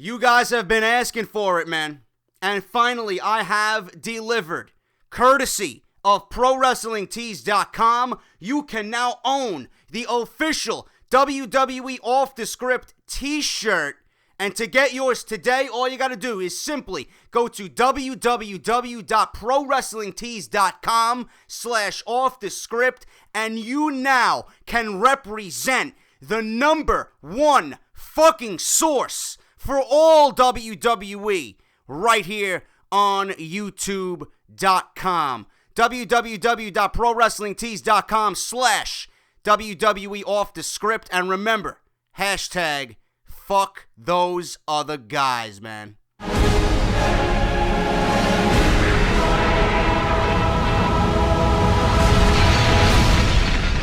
You guys have been asking for it, man. And finally, I have delivered. Courtesy of ProWrestlingTees.com, you can now own the official WWE Off The Script t-shirt. And to get yours today, all you got to do is simply go to www.prowrestlingtees.com/offthescript, and you now can represent the number one fucking source for all WWE right here on YouTube.com. www.prowrestlingtees.com/WWE Off The Script, and remember, hashtag fuck those other guys, man.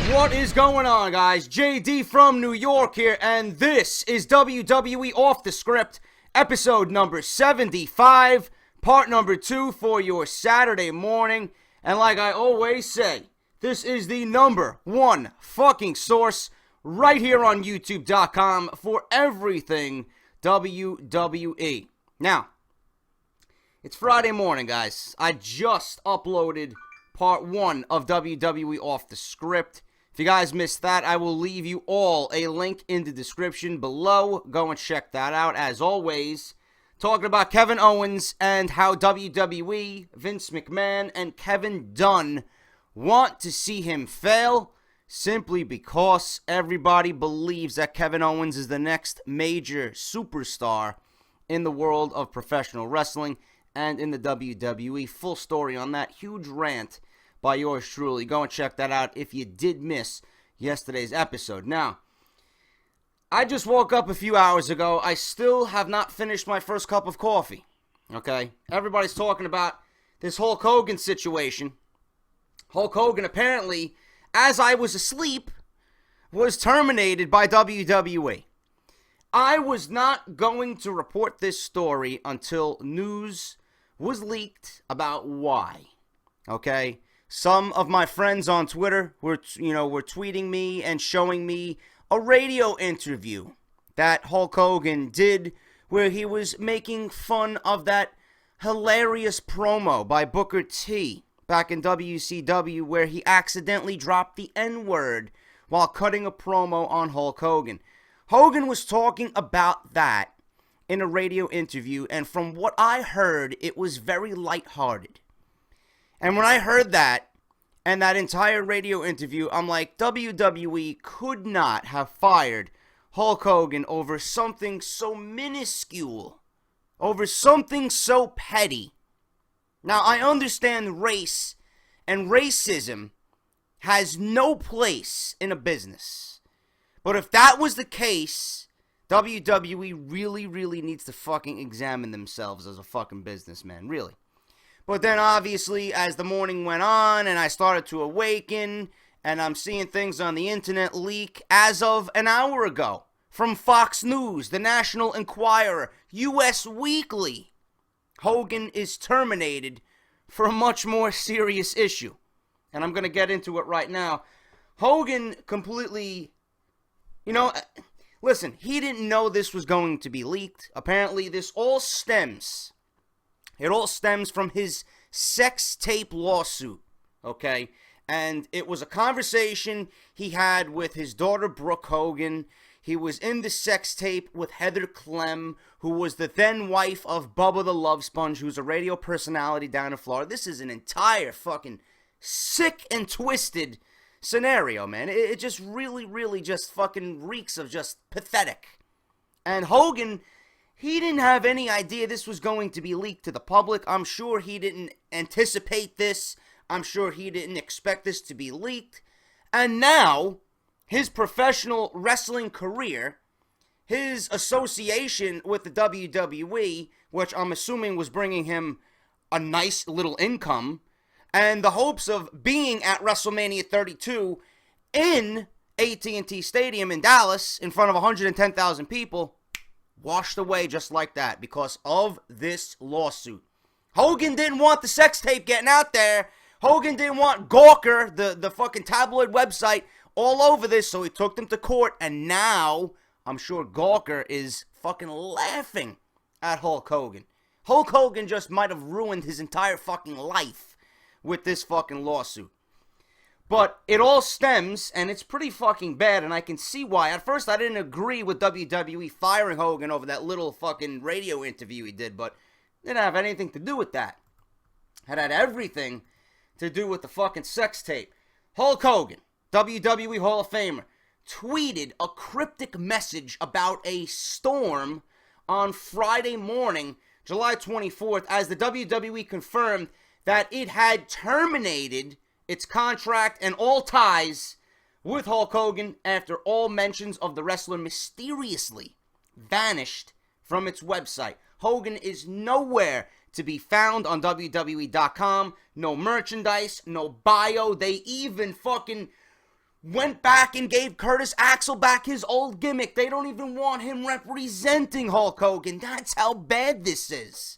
What is going on, guys? JD from New York here, and this is WWE Off The Script, episode number 75, part number 2 for your Saturday morning. And like I always say, this is the number one fucking source right here on YouTube.com for everything WWE. Now, it's Friday morning, guys. I just uploaded part 1 of WWE Off The Script. If you guys missed that, I will leave you all a link in the description below. Go and check that out. As always, talking about Kevin Owens and how WWE, Vince McMahon, and Kevin Dunn want to see him fail, simply because everybody believes that Kevin Owens is the next major superstar in the world of professional wrestling and in the WWE. Full story on that. Huge rant by yours truly. Go and check that out if you did miss yesterday's episode. Now, I just woke up a few hours ago. I still have not finished my first cup of coffee. Okay? Everybody's talking about this Hulk Hogan situation. Hulk Hogan apparently, as I was asleep, was terminated by WWE. I was not going to report this story until news was leaked about why. Okay? Some of my friends on Twitter were tweeting me and showing me a radio interview that Hulk Hogan did where he was making fun of that hilarious promo by Booker T back in WCW where he accidentally dropped the N-word while cutting a promo on Hulk Hogan. Hogan was talking about that in a radio interview, and from what I heard, it was very lighthearted. And when I heard that, and that entire radio interview, I'm like, WWE could not have fired Hulk Hogan over something so minuscule, over something so petty. Now, I understand race and racism has no place in a business. But if that was the case, WWE really needs to fucking examine themselves as a fucking businessman, really. But then obviously, as the morning went on and I started to awaken, and I'm seeing things on the internet leak as of an hour ago from Fox News, the National Enquirer, US Weekly, Hogan is terminated for a much more serious issue. And I'm going to get into it right now. Hogan completely, listen, he didn't know this was going to be leaked. Apparently, this all stems from his sex tape lawsuit, okay? And it was a conversation he had with his daughter, Brooke Hogan. He was in the sex tape with Heather Clem, who was the then wife of Bubba the Love Sponge, who's a radio personality down in Florida. This is an entire fucking sick and twisted scenario, man. It just really just fucking reeks of just pathetic. And Hogan, he didn't have any idea this was going to be leaked to the public. I'm sure he didn't anticipate this. I'm sure he didn't expect this to be leaked. And now, his professional wrestling career, his association with the WWE, which I'm assuming was bringing him a nice little income, and the hopes of being at WrestleMania 32 in AT&T Stadium in Dallas in front of 110,000 people, washed away just like that because of this lawsuit. Hogan didn't want the sex tape getting out there. Hogan didn't want Gawker, the fucking tabloid website, all over this, so he took them to court, and now I'm sure Gawker is fucking laughing at Hulk Hogan. Hulk Hogan just might have ruined his entire fucking life with this fucking lawsuit. But it all stems, and it's pretty fucking bad, and I can see why. At first, I didn't agree with WWE firing Hogan over that little fucking radio interview he did, but it didn't have anything to do with that. It had everything to do with the fucking sex tape. Hulk Hogan, WWE Hall of Famer, tweeted a cryptic message about a storm on Friday morning, July 24th, as the WWE confirmed that it had terminated its contract and all ties with Hulk Hogan after all mentions of the wrestler mysteriously vanished from its website. Hogan is nowhere to be found on WWE.com. No merchandise, no bio. They even fucking went back and gave Curtis Axel back his old gimmick. They don't even want him representing Hulk Hogan. That's how bad this is.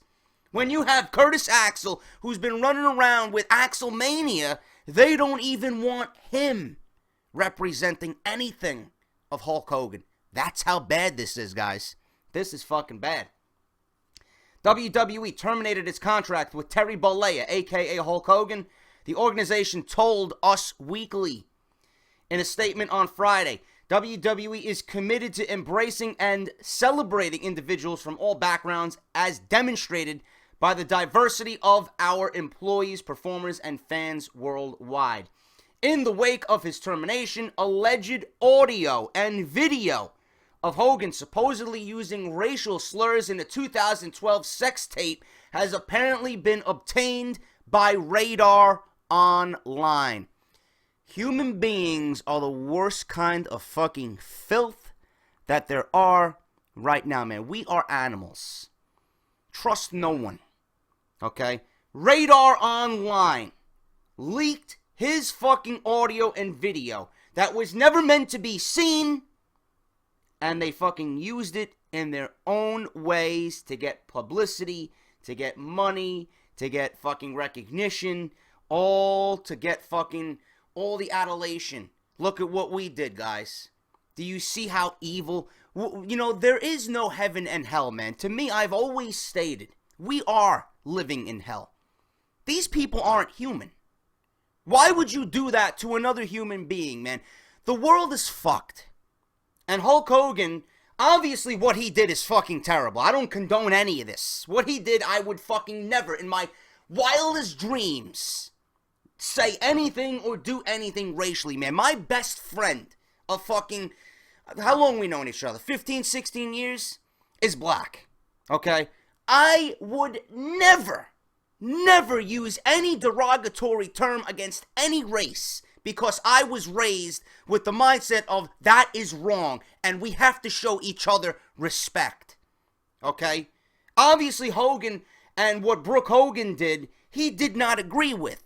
When you have Curtis Axel, who's been running around with Axelmania, they don't even want him representing anything of Hulk Hogan. That's how bad this is, guys. This is fucking bad. WWE terminated its contract with Terry Bollea, a.k.a. Hulk Hogan. The organization told Us Weekly in a statement on Friday, WWE is committed to embracing and celebrating individuals from all backgrounds as demonstrated by the diversity of our employees, performers, and fans worldwide. In the wake of his termination, alleged audio and video of Hogan supposedly using racial slurs in a 2012 sex tape has apparently been obtained by Radar Online. Human beings are the worst kind of fucking filth that there are right now, man. We are animals. Trust no one. Okay? Radar Online leaked his fucking audio and video that was never meant to be seen, and they fucking used it in their own ways to get publicity, to get money, to get fucking recognition, all to get fucking all the adulation. Look at what we did, guys. Do you see how evil? You know, there is no heaven and hell, man. To me, I've always stated, we are living in hell. These people aren't human. Why would you do that to another human being, man? The world is fucked. And Hulk Hogan, obviously what he did is fucking terrible. I don't condone any of this. What he did, I would fucking never, in my wildest dreams, say anything or do anything racially, man. My best friend of fucking, how long we known each other? 15, 16 years? Is black. Okay? I would never use any derogatory term against any race because I was raised with the mindset of that is wrong and we have to show each other respect. Okay? Obviously Hogan and what Brooke Hogan did, he did not agree with.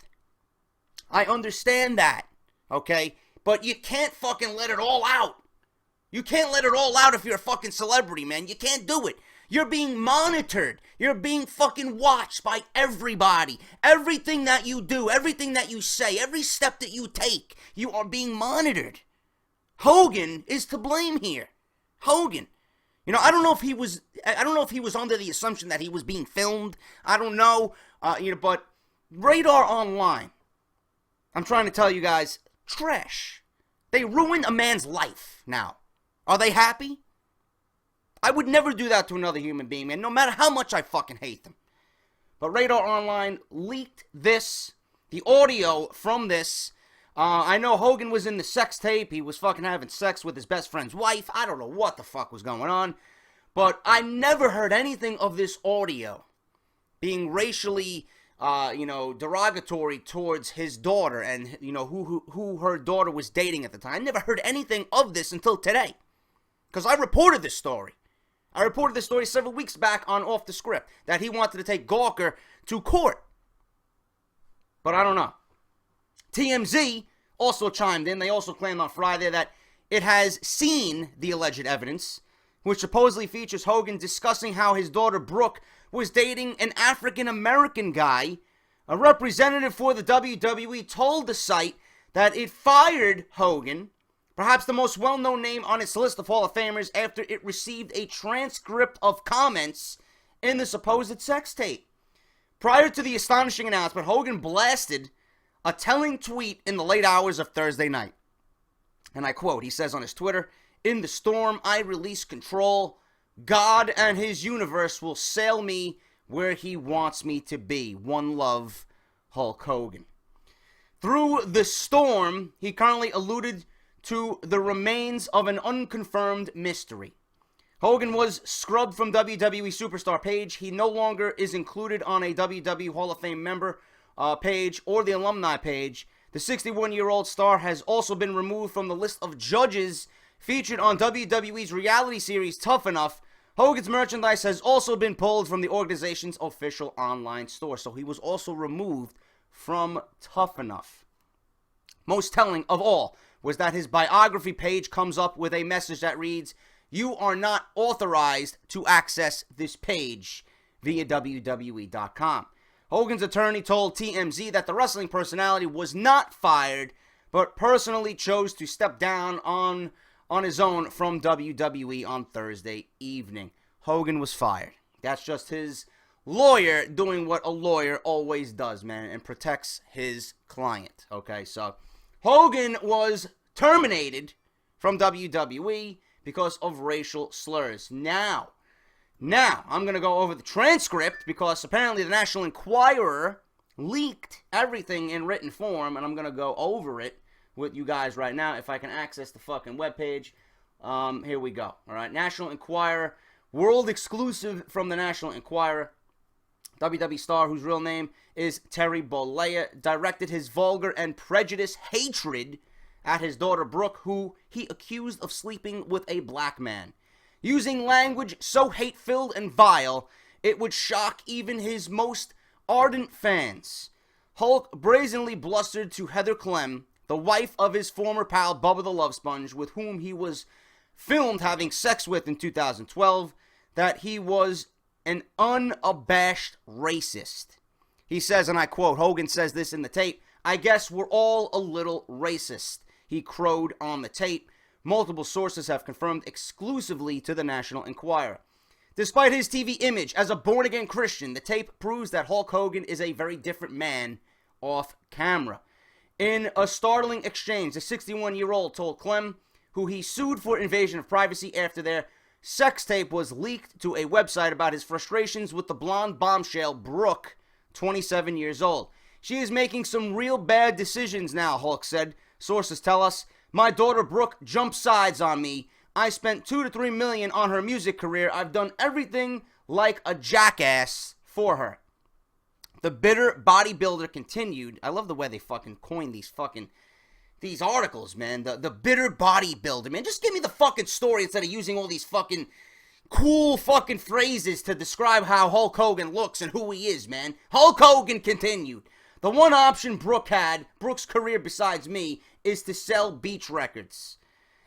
I understand that. Okay? But you can't fucking let it all out. You can't let it all out if you're a fucking celebrity, man. You can't do it. You're being monitored. You're being fucking watched by everybody. Everything that you do, everything that you say, every step that you take, you are being monitored. Hogan is to blame here. Hogan. You know, I don't know if he was under the assumption that he was being filmed. I don't know. But Radar Online, I'm trying to tell you guys, trash. They ruined a man's life now. Are they happy? I would never do that to another human being, man, no matter how much I fucking hate them. But Radar Online leaked this, the audio from this. I know Hogan was in the sex tape. He was fucking having sex with his best friend's wife. I don't know what the fuck was going on. But I never heard anything of this audio being racially, derogatory towards his daughter and, who her daughter was dating at the time. I never heard anything of this until today. Because I reported this story. I reported this story several weeks back on Off The Script, that he wanted to take Gawker to court. But I don't know. TMZ also chimed in. They also claimed on Friday that it has seen the alleged evidence, which supposedly features Hogan discussing how his daughter Brooke was dating an African-American guy. A representative for the WWE told the site that it fired Hogan, perhaps the most well-known name on its list of Hall of Famers, after it received a transcript of comments in the supposed sex tape. Prior to the astonishing announcement, Hogan blasted a telling tweet in the late hours of Thursday night. And I quote, he says on his Twitter, "In the storm, I release control. God and his universe will sail me where he wants me to be. One love, Hulk Hogan." Through the storm, he currently alluded to the remains of an unconfirmed mystery. Hogan was scrubbed from WWE Superstar page. He no longer is included on a WWE Hall of Fame member page or the alumni page. The 61-year-old star has also been removed from the list of judges featured on WWE's reality series Tough Enough. Hogan's merchandise has also been pulled from the organization's official online store, so he was also removed from Tough Enough. Most telling of all was that his biography page comes up with a message that reads, "You are not authorized to access this page via WWE.com. Hogan's attorney told TMZ that the wrestling personality was not fired, but personally chose to step down on his own from WWE on Thursday evening. Hogan was fired. That's just his lawyer doing what a lawyer always does, man, and protects his client. Okay, so Hogan was terminated from WWE because of racial slurs. Now, I'm going to go over the transcript because apparently the National Enquirer leaked everything in written form, and I'm going to go over it with you guys right now if I can access the fucking webpage. Here we go. All right, National Enquirer, world exclusive from the National Enquirer. WWE star, whose real name is Terry Bollea, directed his vulgar and prejudiced hatred at his daughter Brooke, who he accused of sleeping with a black man. Using language so hate-filled and vile, it would shock even his most ardent fans. Hulk brazenly blustered to Heather Clem, the wife of his former pal Bubba the Love Sponge, with whom he was filmed having sex with in 2012, that he was an unabashed racist. He says, and I quote, Hogan says this in the tape, "I guess we're all a little racist," he crowed on the tape. Multiple sources have confirmed exclusively to the National Enquirer. Despite his TV image as a born-again Christian, the tape proves that Hulk Hogan is a very different man off camera. In a startling exchange, the 61-year-old told Clem, who he sued for invasion of privacy after their sex tape was leaked to a website, about his frustrations with the blonde bombshell Brooke, 27 years old. "She is making some real bad decisions now," Hulk said. Sources tell us, "My daughter Brooke jumped sides on me. I spent $2 to $3 million on her music career. I've done everything like a jackass for her." The bitter bodybuilder continued. I love the way they fucking coin these articles, man. The bitter bodybuilder, man. Just give me the fucking story instead of using all these fucking cool fucking phrases to describe how Hulk Hogan looks and who he is, man. Hulk Hogan continued. "The one option Brooke's career besides me, is to sell beach records."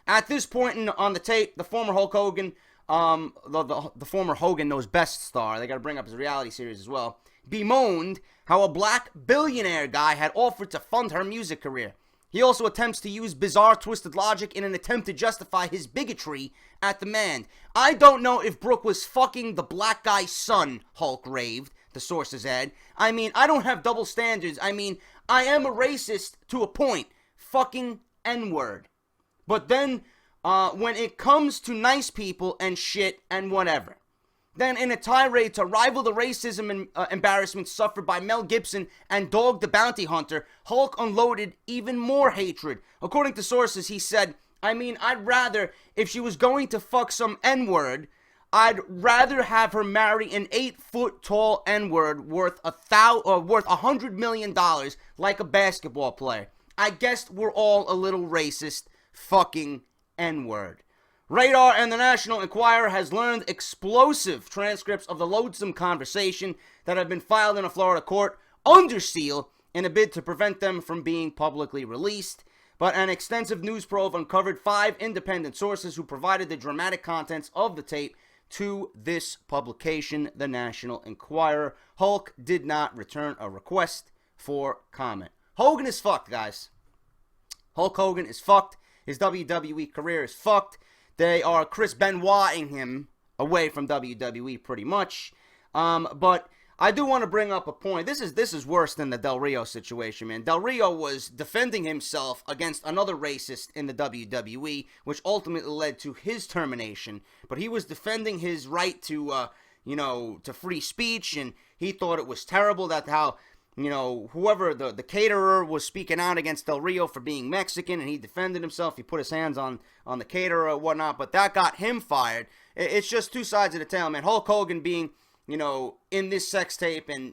At this point on the tape, the former Hulk Hogan, the former Hogan Knows Best star, they got to bring up his reality series as well, bemoaned how a black billionaire guy had offered to fund her music career. He also attempts to use bizarre, twisted logic in an attempt to justify his bigotry at the man. "I don't know if Brooke was fucking the black guy's son," Hulk raved, the sources add. "I mean, I don't have double standards. I mean, I am a racist to a point. Fucking N-word. But then, when it comes to nice people and shit and whatever." Then, in a tirade to rival the racism and embarrassment suffered by Mel Gibson and Dog the Bounty Hunter, Hulk unloaded even more hatred. According to sources, he said, "I mean, I'd rather, if she was going to fuck some N-word, I'd rather have her marry an 8-foot-tall N-word worth $100 million like a basketball player. I guess we're all a little racist. Fucking N-word." Radar and the National Enquirer has learned explosive transcripts of the loathsome conversation that have been filed in a Florida court under seal in a bid to prevent them from being publicly released. But an extensive news probe uncovered 5 independent sources who provided the dramatic contents of the tape to this publication, the National Enquirer. Hulk did not return a request for comment. Hogan is fucked, guys. Hulk Hogan is fucked. His WWE career is fucked. They are Chris Benoiting him away from WWE pretty much. But I do want to bring up a point. This is worse than the Del Rio situation, man. Del Rio was defending himself against another racist in the WWE, which ultimately led to his termination. But he was defending his right to, to free speech, and he thought it was terrible that how, whoever the caterer was speaking out against Del Rio for being Mexican, and he defended himself. He put his hands on the caterer and whatnot, but that got him fired. It's just two sides of the tale, man. Hulk Hogan being, in this sex tape and,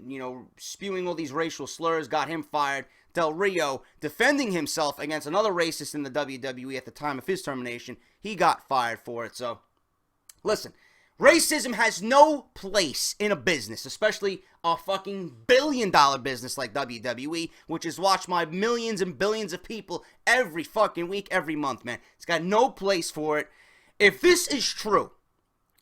spewing all these racial slurs got him fired. Del Rio defending himself against another racist in the WWE at the time of his termination, he got fired for it. So, listen, racism has no place in a business, especially a fucking billion-dollar business like WWE, which is watched by millions and billions of people every fucking week, every month, man. It's got no place for it. If this is true,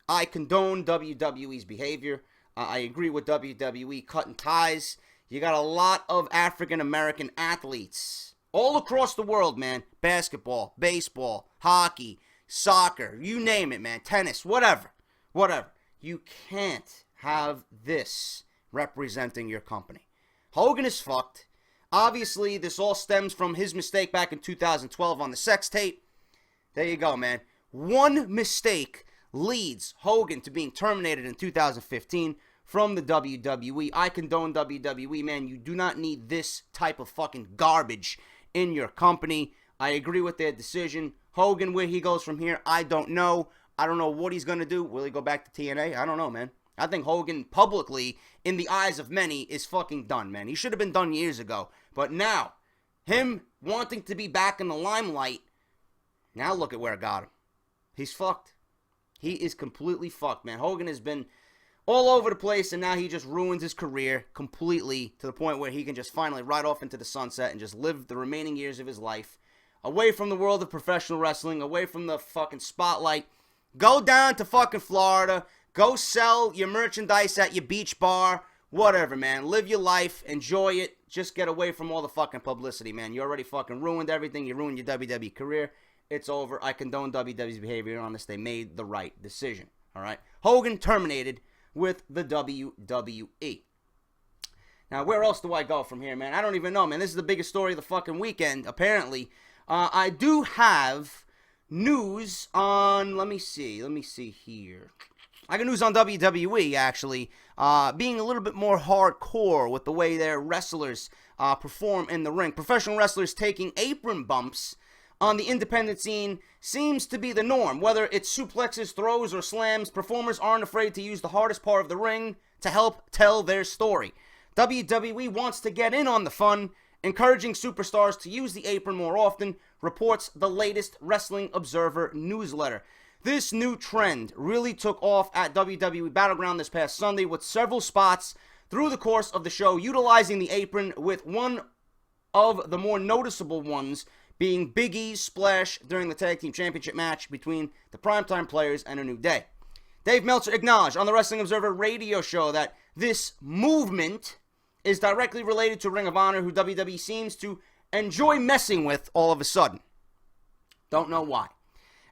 I condone WWE's behavior. I agree with WWE cutting ties. You got a lot of African-American athletes all across the world, man. Basketball, baseball, hockey, soccer, you name it, man. Tennis, whatever. You can't have this representing your company. Hogan is fucked. Obviously, this all stems from his mistake back in 2012 on the sex tape. There you go, man. One mistake leads Hogan to being terminated in 2015 from the WWE. I condone WWE, man. You do not need this type of fucking garbage in your company. I agree with their decision. Hogan, where he goes from here, I don't know. I don't know what he's going to do. Will he go back to TNA? I don't know, man. I think Hogan publicly, in the eyes of many, is fucking done, man. He should have been done years ago. But now, him wanting to be back in the limelight, now look at where it got him. He's fucked. He is completely fucked, man. Hogan has been all over the place, and now he just ruins his career completely to the point where he can just finally ride off into the sunset and just live the remaining years of his life away from the world of professional wrestling, away from the fucking spotlight. Go down to fucking Florida. Go sell your merchandise at your beach bar. Whatever, man. Live your life. Enjoy it. Just get away from all the fucking publicity, man. You already fucking ruined everything. You ruined your WWE career. It's over. I condone WWE's behavior on this. They made the right decision. All right? Hogan terminated with the WWE. Now, where else do I go from here, man? I don't even know, man. This is the biggest story of the fucking weekend, apparently. I do have news on, let me see here. I got news on WWE, actually, being a little bit more hardcore with the way their wrestlers perform in the ring. Professional wrestlers taking apron bumps on the independent scene seems to be the norm. Whether it's suplexes, throws, or slams, performers aren't afraid to use the hardest part of the ring to help tell their story. WWE wants to get in on the fun, encouraging superstars to use the apron more often, reports the latest Wrestling Observer newsletter. This new trend really took off at WWE Battleground this past Sunday, with several spots through the course of the show utilizing the apron, with one of the more noticeable ones being Big E's splash during the Tag Team Championship match between the Primetime Players and A New Day. Dave Meltzer acknowledged on the Wrestling Observer radio show that this movement is directly related to Ring of Honor, who WWE seems to enjoy messing with all of a sudden. Don't know why.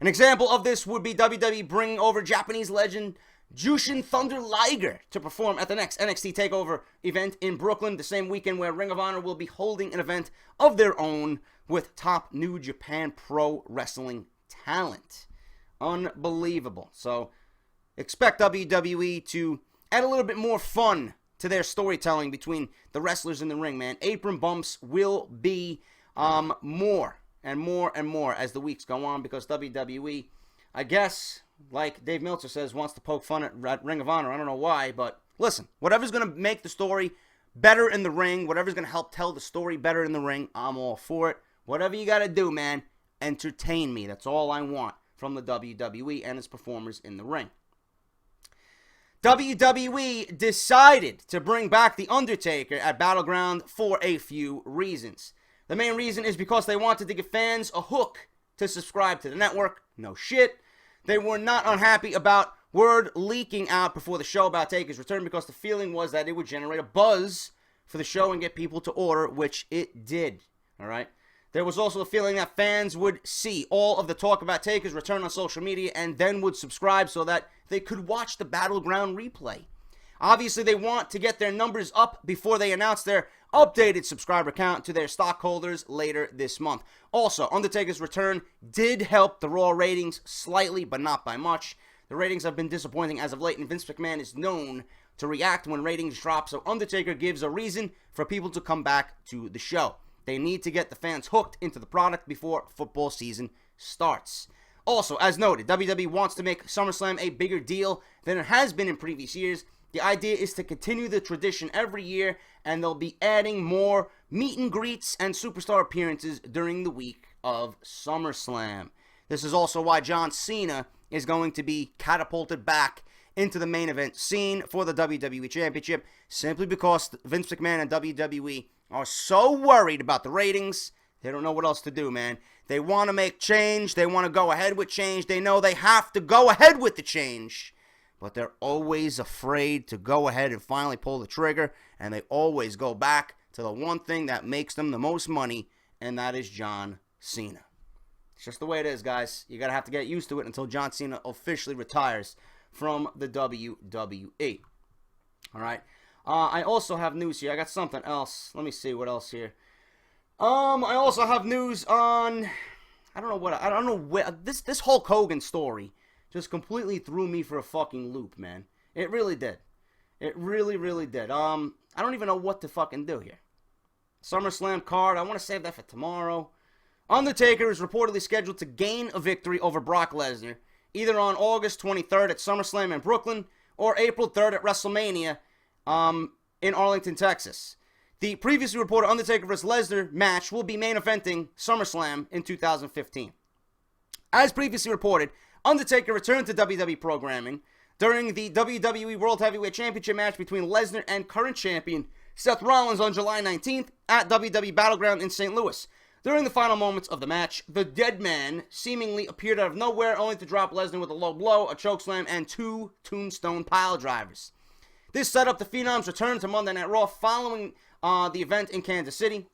An example of this would be WWE bringing over Japanese legend Jushin Thunder Liger to perform at the next NXT TakeOver event in Brooklyn, the same weekend where Ring of Honor will be holding an event of their own with top New Japan Pro Wrestling talent. Unbelievable. So, expect WWE to add a little bit more fun to their storytelling between the wrestlers in the ring, man. Apron bumps will be more and more and more as the weeks go on, because WWE, I guess, like Dave Meltzer says, wants to poke fun at Ring of Honor. I don't know why, but listen, whatever's going to make the story better in the ring, whatever's going to help tell the story better in the ring, I'm all for it. Whatever you got to do, man, entertain me. That's all I want from the WWE and its performers in the ring. WWE decided to bring back The Undertaker at Battleground for a few reasons. The main reason is because they wanted to give fans a hook to subscribe to the network. No shit. They were not unhappy about word leaking out before the show about Taker's return, because the feeling was that it would generate a buzz for the show and get people to order, which it did. All right. There was also a feeling that fans would see all of the talk about Taker's return on social media and then would subscribe so that they could watch the Battleground replay. Obviously, they want to get their numbers up before they announce their updated subscriber count to their stockholders later this month. Also, Undertaker's return did help the Raw ratings slightly, but not by much. The ratings have been disappointing as of late, and Vince McMahon is known to react when ratings drop, so Undertaker gives a reason for people to come back to the show. They need to get the fans hooked into the product before football season starts. Also, as noted, WWE wants to make SummerSlam a bigger deal than it has been in previous years. The idea is to continue the tradition every year, and they'll be adding more meet and greets and superstar appearances during the week of SummerSlam. This is also why John Cena is going to be catapulted back into the main event scene for the WWE Championship, simply because Vince McMahon and WWE are so worried about the ratings, they don't know what else to do, man. They want to make change, they want to go ahead with change, they know they have to go ahead with the change, but they're always afraid to go ahead and finally pull the trigger, and they always go back to the one thing that makes them the most money, and that is John Cena. It's just the way it is, guys. You gotta have to get used to it until John Cena officially retires from the WWE. Alright. I also have news here. I got something else. Let me see what else here. I also have news on, I don't know where, this Hulk Hogan story just completely threw me for a fucking loop, man. It really did. It really, really did. I don't even know what to fucking do here. SummerSlam card, I want to save that for tomorrow. Undertaker is reportedly scheduled to gain a victory over Brock Lesnar, either on August 23rd at SummerSlam in Brooklyn, or April 3rd at WrestleMania in Arlington, Texas. The previously reported Undertaker vs. Lesnar match will be main eventing SummerSlam in 2015. As previously reported, Undertaker returned to WWE programming during the WWE World Heavyweight Championship match between Lesnar and current champion Seth Rollins on July 19th at WWE Battleground in St. Louis. During the final moments of the match, the Dead Man seemingly appeared out of nowhere, only to drop Lesnar with a low blow, a chokeslam, and 2 tombstone pile drivers. This set up the Phenom's return to Monday Night Raw following the event in Kansas City,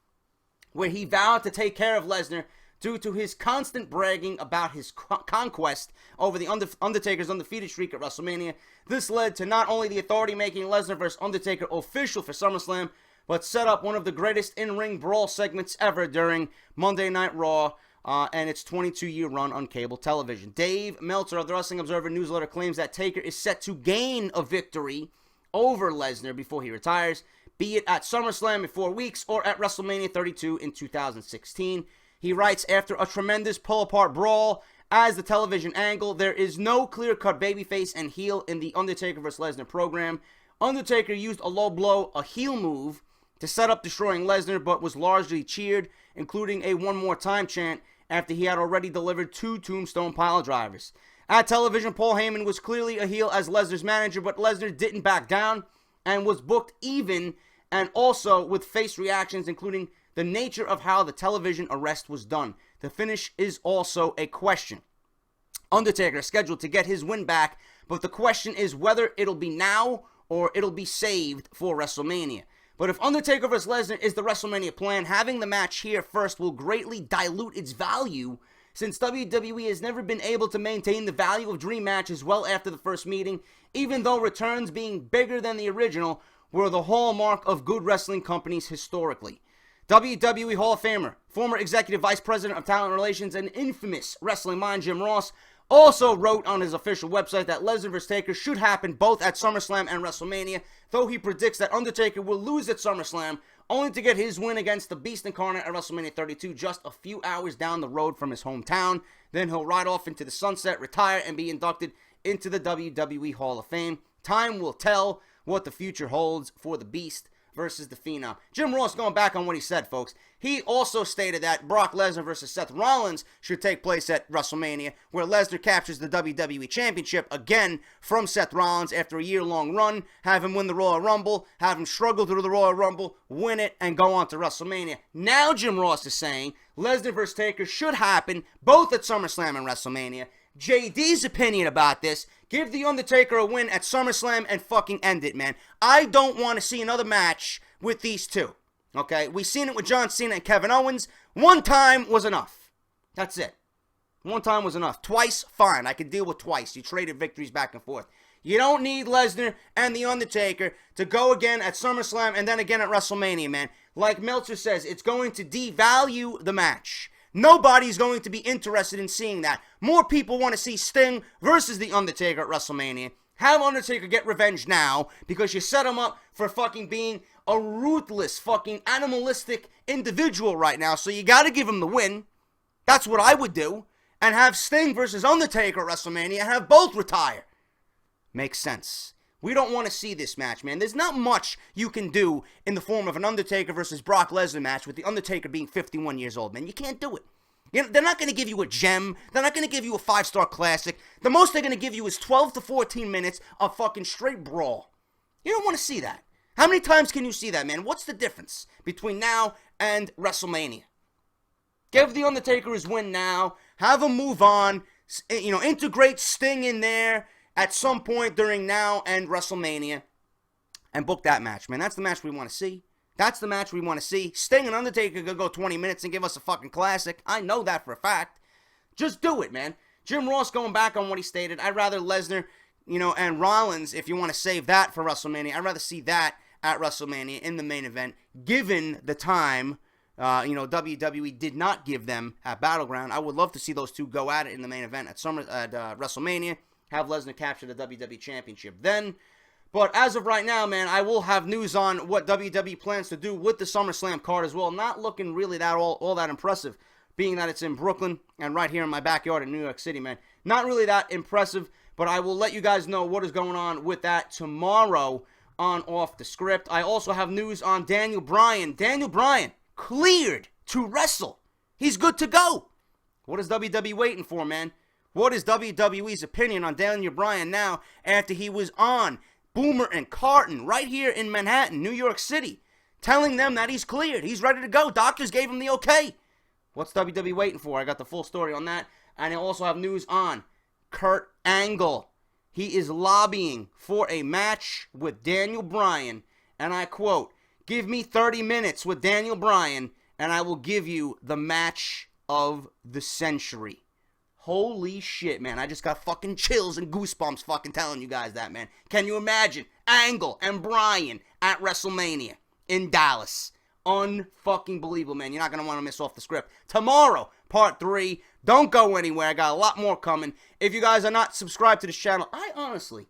where he vowed to take care of Lesnar due to his constant bragging about his conquest over the Undertaker's undefeated streak at WrestleMania. This led to not only the Authority making Lesnar vs. Undertaker official for SummerSlam, but set up one of the greatest in-ring brawl segments ever during Monday Night Raw and its 22-year run on cable television. Dave Meltzer of the Wrestling Observer newsletter claims that Taker is set to gain a victory over Lesnar before he retires, be it at SummerSlam in 4 weeks or at WrestleMania 32 in 2016. He writes, after a tremendous pull-apart brawl as the television angle, there is no clear-cut babyface and heel in the Undertaker vs. Lesnar program. Undertaker used a low blow, a heel move, to set up destroying Lesnar, but was largely cheered, including a one more time chant after he had already delivered 2 tombstone pile drivers. At television, Paul Heyman was clearly a heel as Lesnar's manager, but Lesnar didn't back down and was booked even, and also with face reactions, including the nature of how the television arrest was done. The finish is also a question. Undertaker is scheduled to get his win back, but the question is whether it'll be now or it'll be saved for WrestleMania. But if Undertaker vs. Lesnar is the WrestleMania plan, having the match here first will greatly dilute its value, since WWE has never been able to maintain the value of dream matches well after the first meeting, even though returns being bigger than the original were the hallmark of good wrestling companies historically. WWE Hall of Famer, former Executive Vice President of Talent Relations, and infamous wrestling mind Jim Ross also wrote on his official website that Lesnar vs. Taker should happen both at SummerSlam and WrestleMania, though he predicts that Undertaker will lose at SummerSlam, only to get his win against the Beast Incarnate at WrestleMania 32 just a few hours down the road from his hometown. Then he'll ride off into the sunset, retire, and be inducted into the WWE Hall of Fame. Time will tell what the future holds for the Beast versus the Phenom. Jim Ross going back on what he said, folks. He also stated that Brock Lesnar versus Seth Rollins should take place at WrestleMania, where Lesnar captures the WWE Championship again from Seth Rollins after a year-long run, have him win the Royal Rumble, have him struggle through the Royal Rumble, win it, and go on to WrestleMania. Now Jim Ross is saying Lesnar versus Taker should happen both at SummerSlam and WrestleMania. JD's opinion about this: give The Undertaker a win at SummerSlam and fucking end it, man. I don't want to see another match with these two. Okay? We've seen it with John Cena and Kevin Owens. One time was enough. That's it. One time was enough. Twice, fine. I could deal with twice. You traded victories back and forth. You don't need Lesnar and The Undertaker to go again at SummerSlam and then again at WrestleMania, man. Like Meltzer says, it's going to devalue the match. Nobody's going to be interested in seeing that. More people want to see Sting versus The Undertaker at WrestleMania. Have Undertaker get revenge now because you set him up for fucking being a ruthless, fucking animalistic individual right now. So you got to give him the win. That's what I would do. And have Sting versus Undertaker at WrestleMania and have both retire. Makes sense. We don't want to see this match, man. There's not much you can do in the form of an Undertaker versus Brock Lesnar match with The Undertaker being 51 years old, man. You can't do it. They're not going to give you a gem. They're not going to give you a 5-star classic. The most they're going to give you is 12 to 14 minutes of fucking straight brawl. You don't want to see that. How many times can you see that, man? What's the difference between now and WrestleMania? Give The Undertaker his win now. Have him move on. Integrate Sting in there at some point during now and WrestleMania. And book that match, man. That's the match we want to see. That's the match we want to see. Sting and Undertaker could go 20 minutes and give us a fucking classic. I know that for a fact. Just do it, man. Jim Ross going back on what he stated. I'd rather Lesnar, and Rollins, if you want to save that for WrestleMania, I'd rather see that at WrestleMania in the main event, given the time, WWE did not give them at Battleground. I would love to see those two go at it in the main event at WrestleMania. Have Lesnar capture the WWE Championship then. But as of right now, man, I will have news on what WWE plans to do with the SummerSlam card as well. Not looking really that all that impressive, being that it's in Brooklyn and right here in my backyard in New York City, man. Not really that impressive, but I will let you guys know what is going on with that tomorrow on Off the Script. I also have news on Daniel Bryan. Daniel Bryan cleared to wrestle. He's good to go. What is WWE waiting for, man? What is WWE's opinion on Daniel Bryan now after he was on Boomer and Carton right here in Manhattan, New York City, telling them that he's cleared. He's ready to go. Doctors gave him the okay. What's WWE waiting for? I got the full story on that. And I also have news on Kurt Angle. He is lobbying for a match with Daniel Bryan. And I quote, "Give me 30 minutes with Daniel Bryan and I will give you the match of the century." Holy shit, man. I just got fucking chills and goosebumps fucking telling you guys that, man. Can you imagine Angle and Bryan at WrestleMania in Dallas? Unfucking believable, man. You're not going to want to miss Off the Script. Tomorrow, part 3. Don't go anywhere. I got a lot more coming. If you guys are not subscribed to this channel, I honestly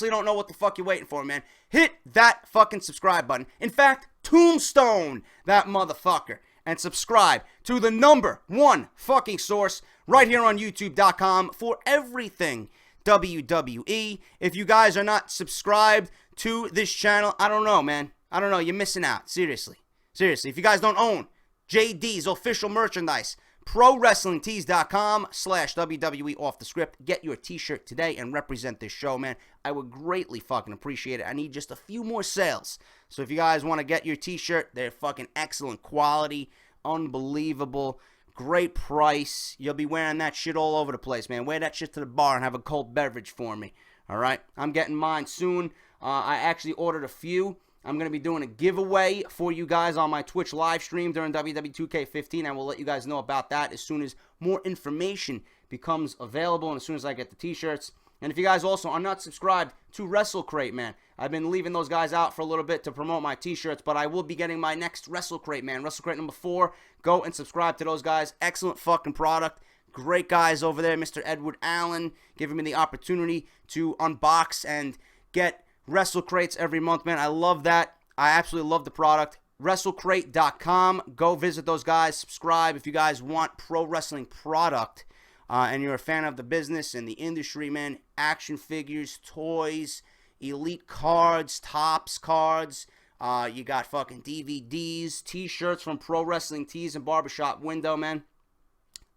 don't know what the fuck you're waiting for, man. Hit that fucking subscribe button. In fact, tombstone that motherfucker. And subscribe to the #1 fucking source right here on YouTube.com for everything WWE. If you guys are not subscribed to this channel, I don't know, man. I don't know. You're missing out. Seriously. If you guys don't own JD's official merchandise, ProWrestlingTees.com/WWE Off the Script. Get your t-shirt today and represent this show, man. I would greatly fucking appreciate it. I need just a few more sales. So if you guys want to get your t-shirt, they're fucking excellent quality, unbelievable, great price. You'll be wearing that shit all over the place, man. Wear that shit to the bar and have a cold beverage for me. All right? I'm getting mine soon. I actually ordered a few. I'm going to be doing a giveaway for you guys on my Twitch live stream during WWE 2K15. I will let you guys know about that as soon as more information becomes available and as soon as I get the t-shirts. And if you guys also are not subscribed to WrestleCrate, man, I've been leaving those guys out for a little bit to promote my t-shirts, but I will be getting my next WrestleCrate, man. WrestleCrate number 4. Go and subscribe to those guys. Excellent fucking product. Great guys over there. Mr. Edward Allen giving me the opportunity to unbox and get WrestleCrates every month, man. I love that. I absolutely love the product. WrestleCrate.com. Go visit those guys. Subscribe if you guys want pro wrestling product and you're a fan of the business and the industry, man. Action figures, toys, elite cards, tops cards. You got fucking DVDs, t-shirts from Pro Wrestling Tees and Barbershop Window, man.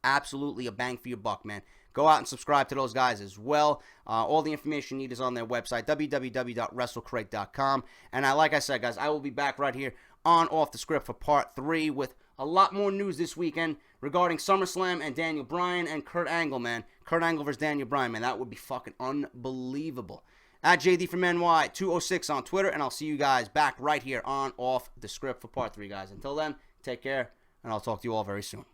Absolutely a bang for your buck, man. Go out and subscribe to those guys as well. All the information you need is on their website, www.wrestlecrate.com. And like I said, guys, I will be back right here on Off the Script for part 3 with a lot more news this weekend regarding SummerSlam and Daniel Bryan and Kurt Angle, man. Kurt Angle versus Daniel Bryan, man. That would be fucking unbelievable. At JD from NY 206 on Twitter, and I'll see you guys back right here on Off the Script for part 3, guys. Until then, take care, and I'll talk to you all very soon.